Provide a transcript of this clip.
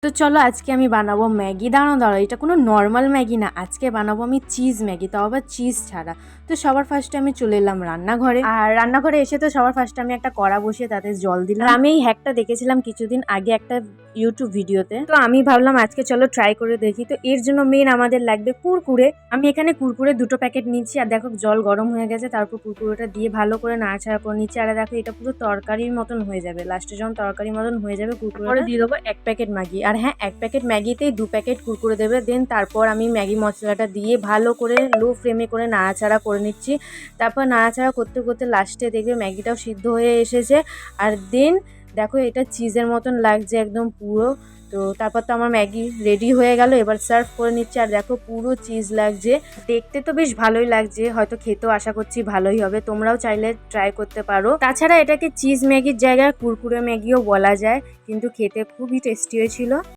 তো চলো আজকে আমি বানাবো ম্যাগি। দাঁড়াও, এটা কোনো নর্মাল ম্যাগি না, আজকে বানাবো আমি চিজ ম্যাগি, তাও আবার চিজ ছাড়া। তো সবার ফার্স্টে আমি চলে এলাম রান্নাঘরে, আর রান্নাঘরে এসে তো সবার ফার্স্টে আমি একটা কড়া বসিয়ে তাতে জল দিলাম। আমি এই হ্যাকটা দেখেছিলাম কিছুদিন আগে একটা ইউটিউব ভিডিওতে, তো আমি ভাবলাম আজকে চলো ট্রাই করে দেখি। তো এর জন্য মেন আমাদের লাগবে কুরকুরে। আমি এখানে কুরকুরে 2টো প্যাকেট নিচ্ছি, আর দেখো জল গরম হয়ে গেছে, তারপর কুরকুরেটা দিয়ে ভালো করে নাড়াচাড়া করে নিচ্ছি। আর দেখো এটা পুরো তরকারির মতন হয়ে যাবে, লাস্টে যখন তরকারির মতন হয়ে যাবে কুরকুরে দিয়ে দেবো 1 প্যাকেট ম্যাগি। আর হ্যাঁ, 1 প্যাকেট ম্যাগিতেই 2 প্যাকেট কুরকুরে দেবে। দেন তারপর আমি ম্যাগি মশলাটা দিয়ে ভালো করে লো ফ্লেমে করে নাড়াচাড়া করে নিচ্ছি। তারপর নাড়াচাড়া করতে করতে লাস্টে দেখবে ম্যাগিটাও সিদ্ধ হয়ে এসেছে। আর দেন দেখো এটা চিজের মতন লাগছে একদম পুরো। তো তারপর তো আমার ম্যাগি রেডি হয়ে গেল, এবার সার্ভ করে নিচ্ছে। আর দেখো পুরো চিজ লাগছে, দেখতে তো বেশ ভালোই লাগছে, হয়তো খেতেও আশা করছি ভালোই হবে। তোমরাও চাইলে ট্রাই করতে পারো। তাছাড়া এটাকে চিজ ম্যাগির জায়গায় কুরকুরে ম্যাগিও বলা যায়, কিন্তু খেতে খুবই টেস্টি হয়েছিল।